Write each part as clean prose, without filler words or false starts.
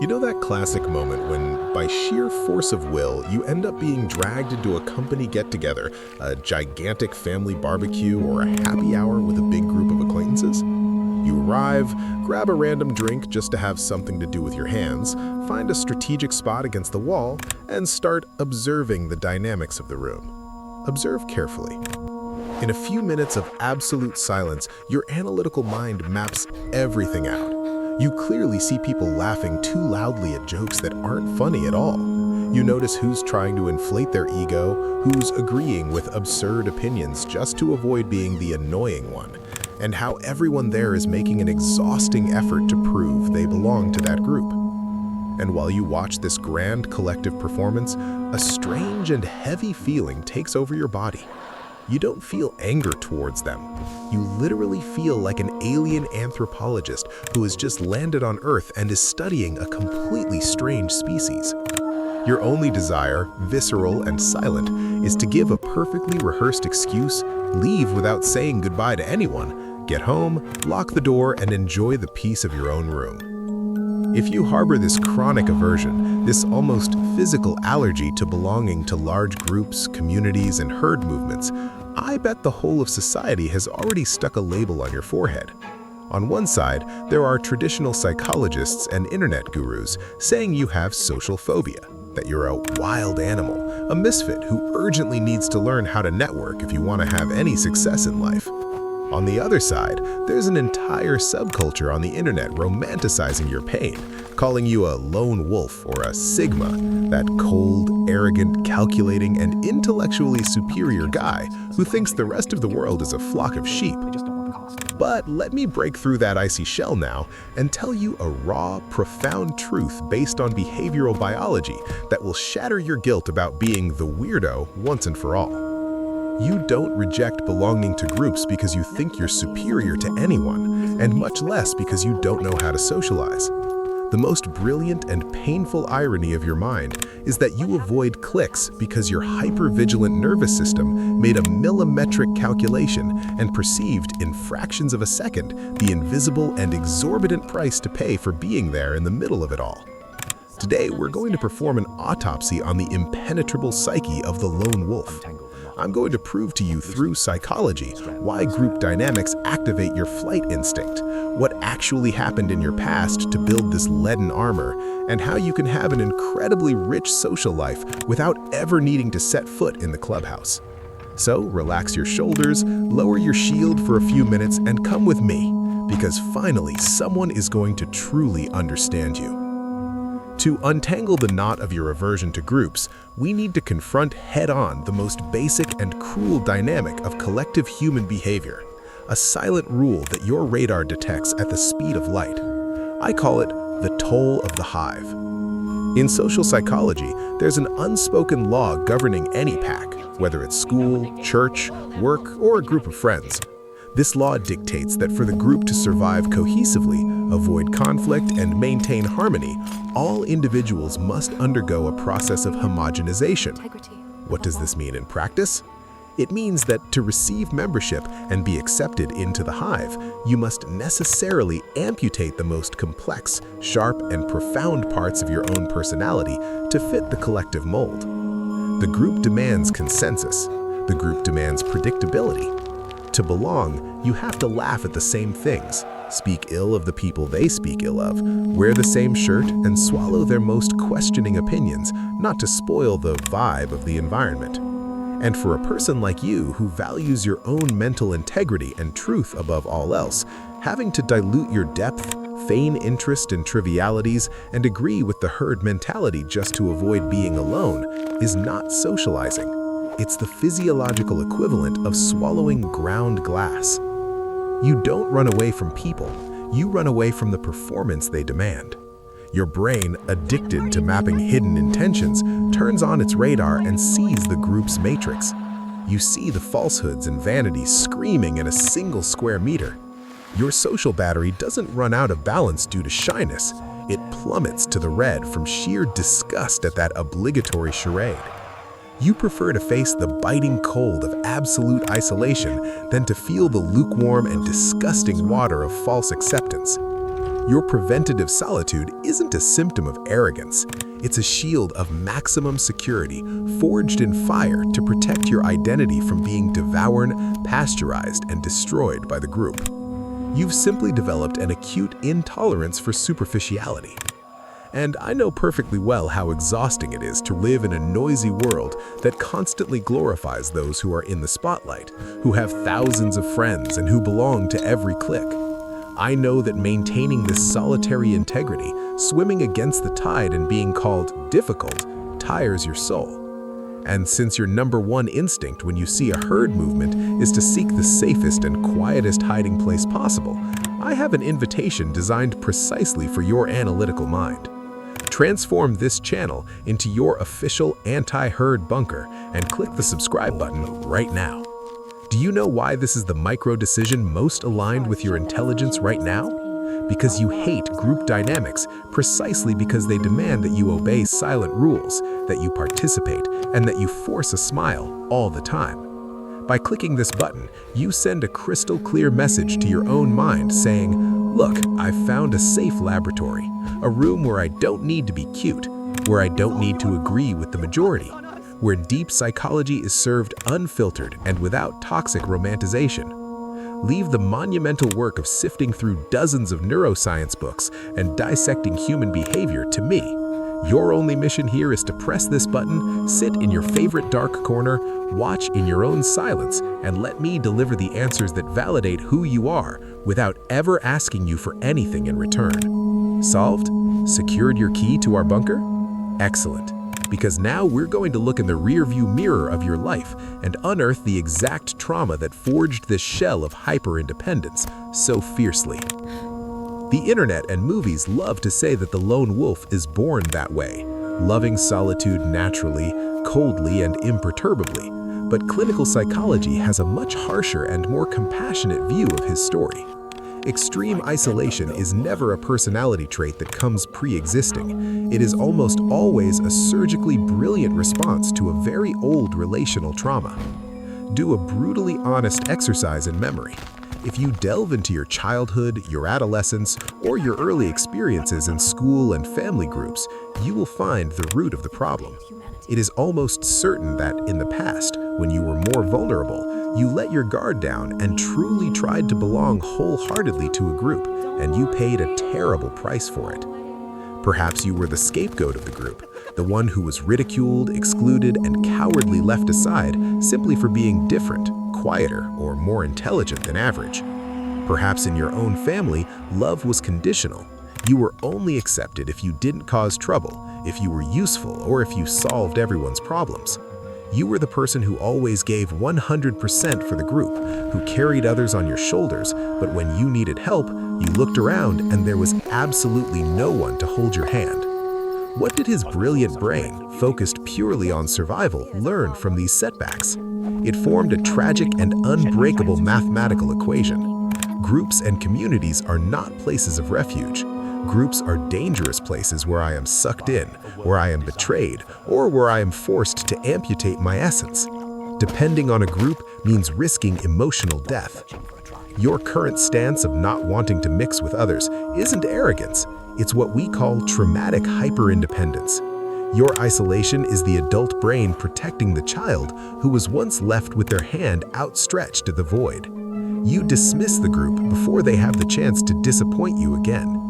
You know that classic moment when, by sheer force of will, you end up being dragged into a company get-together, a gigantic family barbecue, or a happy hour with a big group of acquaintances? You arrive, grab a random drink just to have something to do with your hands, find a strategic spot against the wall, and start observing the dynamics of the room. Observe carefully. In a few minutes of absolute silence, your analytical mind maps everything out. You clearly see people laughing too loudly at jokes that aren't funny at all. You notice who's trying to inflate their ego, who's agreeing with absurd opinions just to avoid being the annoying one, and how everyone there is making an exhausting effort to prove they belong to that group. And while you watch this grand collective performance, a strange and heavy feeling takes over your body. You don't feel anger towards them. You literally feel like an alien anthropologist who has just landed on Earth and is studying a completely strange species. Your only desire, visceral and silent, is to give a perfectly rehearsed excuse, leave without saying goodbye to anyone, get home, lock the door, and enjoy the peace of your own room. If you harbor this chronic aversion, this almost physical allergy to belonging to large groups, communities, and herd movements, I bet the whole of society has already stuck a label on your forehead. On one side, there are traditional psychologists and internet gurus saying you have social phobia, that you're a wild animal, a misfit who urgently needs to learn how to network if you want to have any success in life. On the other side, there's an entire subculture on the internet romanticizing your pain, calling you a lone wolf or a sigma, that cold, arrogant, calculating, and intellectually superior guy who thinks the rest of the world is a flock of sheep. But let me break through that icy shell now and tell you a raw, profound truth based on behavioral biology that will shatter your guilt about being the weirdo once and for all. You don't reject belonging to groups because you think you're superior to anyone, and much less because you don't know how to socialize. The most brilliant and painful irony of your mind is that you avoid cliques because your hyper-vigilant nervous system made a millimetric calculation and perceived in fractions of a second the invisible and exorbitant price to pay for being there in the middle of it all. Today, we're going to perform an autopsy on the impenetrable psyche of the lone wolf. I'm going to prove to you through psychology why group dynamics activate your flight instinct, what actually happened in your past to build this leaden armor, and how you can have an incredibly rich social life without ever needing to set foot in the clubhouse. So relax your shoulders, lower your shield for a few minutes, and come with me, because finally someone is going to truly understand you. To untangle the knot of your aversion to groups, we need to confront head-on the most basic and cruel dynamic of collective human behavior, a silent rule that your radar detects at the speed of light. I call it the toll of the hive. In social psychology, there's an unspoken law governing any pack, whether it's school, church, work, or a group of friends. This law dictates that for the group to survive cohesively, avoid conflict, and maintain harmony, all individuals must undergo a process of homogenization. What does this mean in practice? It means that to receive membership and be accepted into the hive, you must necessarily amputate the most complex, sharp, and profound parts of your own personality to fit the collective mold. The group demands consensus. The group demands predictability. To belong, you have to laugh at the same things, speak ill of the people they speak ill of, wear the same shirt, and swallow their most questioning opinions, not to spoil the vibe of the environment. And for a person like you who values your own mental integrity and truth above all else, having to dilute your depth, feign interest in trivialities, and agree with the herd mentality just to avoid being alone is not socializing. It's the physiological equivalent of swallowing ground glass. You don't run away from people, you run away from the performance they demand. Your brain, addicted to mapping hidden intentions, turns on its radar and sees the group's matrix. You see the falsehoods and vanities screaming in a single square meter. Your social battery doesn't run out of balance due to shyness. It plummets to the red from sheer disgust at that obligatory charade. You prefer to face the biting cold of absolute isolation than to feel the lukewarm and disgusting water of false acceptance. Your preventative solitude isn't a symptom of arrogance. It's a shield of maximum security, forged in fire to protect your identity from being devoured, pasteurized, and destroyed by the group. You've simply developed an acute intolerance for superficiality. And I know perfectly well how exhausting it is to live in a noisy world that constantly glorifies those who are in the spotlight, who have thousands of friends, and who belong to every clique. I know that maintaining this solitary integrity, swimming against the tide and being called difficult, tires your soul. And since your number one instinct when you see a herd movement is to seek the safest and quietest hiding place possible, I have an invitation designed precisely for your analytical mind. Transform this channel into your official anti-herd bunker and click the subscribe button right now. Do you know why this is the micro decision most aligned with your intelligence right now? Because you hate group dynamics precisely because they demand that you obey silent rules, that you participate, and that you force a smile all the time. By clicking this button, you send a crystal clear message to your own mind saying, "Look, I've found a safe laboratory, a room where I don't need to be cute, where I don't need to agree with the majority, where deep psychology is served unfiltered and without toxic romanticization." Leave the monumental work of sifting through dozens of neuroscience books and dissecting human behavior to me. Your only mission here is to press this button, sit in your favorite dark corner, watch in your own silence, and let me deliver the answers that validate who you are without ever asking you for anything in return. Solved? Secured your key to our bunker? Excellent. Because now we're going to look in the rearview mirror of your life and unearth the exact trauma that forged this shell of hyper-independence so fiercely. The internet and movies love to say that the lone wolf is born that way, loving solitude naturally, coldly, and imperturbably. But clinical psychology has a much harsher and more compassionate view of his story. Extreme isolation is never a personality trait that comes pre-existing. It is almost always a surgically brilliant response to a very old relational trauma. Do a brutally honest exercise in memory. If you delve into your childhood, your adolescence, or your early experiences in school and family groups, you will find the root of the problem. It is almost certain that in the past, when you were more vulnerable, you let your guard down and truly tried to belong wholeheartedly to a group, and you paid a terrible price for it. Perhaps you were the scapegoat of the group, the one who was ridiculed, excluded, and cowardly left aside simply for being different, quieter, or more intelligent than average. Perhaps in your own family, love was conditional. You were only accepted if you didn't cause trouble, if you were useful, or if you solved everyone's problems. You were the person who always gave 100% for the group, who carried others on your shoulders, but when you needed help, you looked around and there was absolutely no one to hold your hand. What did his brilliant brain, focused purely on survival, learn from these setbacks? It formed a tragic and unbreakable mathematical equation. Groups and communities are not places of refuge. Groups are dangerous places where I am sucked in, where I am betrayed, or where I am forced to amputate my essence. Depending on a group means risking emotional death. Your current stance of not wanting to mix with others isn't arrogance. It's what we call traumatic hyperindependence. Your isolation is the adult brain protecting the child who was once left with their hand outstretched to the void. You dismiss the group before they have the chance to disappoint you again.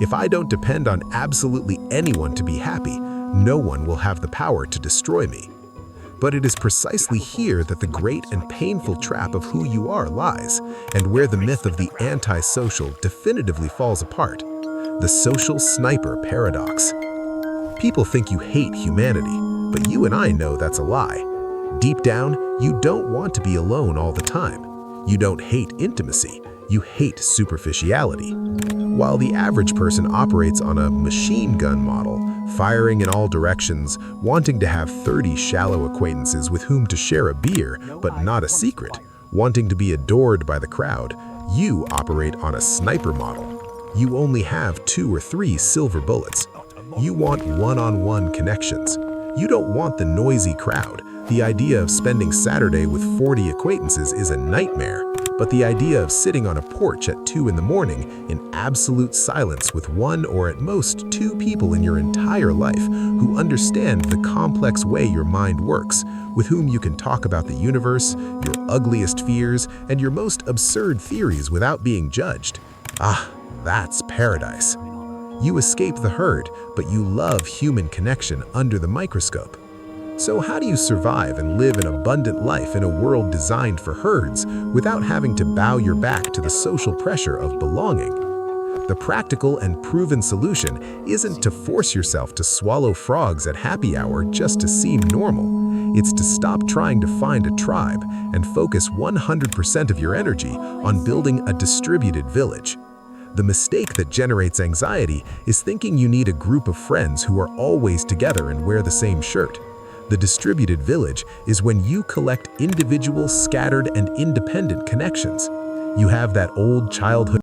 If I don't depend on absolutely anyone to be happy, no one will have the power to destroy me. But it is precisely here that the great and painful trap of who you are lies, and where the myth of the antisocial definitively falls apart. The social sniper paradox. People think you hate humanity, but you and I know that's a lie. Deep down, you don't want to be alone all the time. You don't hate intimacy, you hate superficiality. While the average person operates on a machine gun model, firing in all directions, wanting to have 30 shallow acquaintances with whom to share a beer, but not a secret, wanting to be adored by the crowd, you operate on a sniper model. You only have 2 or 3 silver bullets. You want one-on-one connections. You don't want the noisy crowd. The idea of spending Saturday with 40 acquaintances is a nightmare. but the idea of sitting on a porch at 2 in the morning in absolute silence with one or at most two people in your entire life who understand the complex way your mind works, with whom you can talk about the universe, your ugliest fears, and your most absurd theories without being judged. Ah, that's paradise. You escape the herd, but you love human connection under the microscope. So how do you survive and live an abundant life in a world designed for herds without having to bow your back to the social pressure of belonging? The practical and proven solution isn't to force yourself to swallow frogs at happy hour just to seem normal. It's to stop trying to find a tribe and focus 100% of your energy on building a distributed village. The mistake that generates anxiety is thinking you need a group of friends who are always together and wear the same shirt. The distributed village is when you collect individual, scattered, and independent connections. You have that old childhood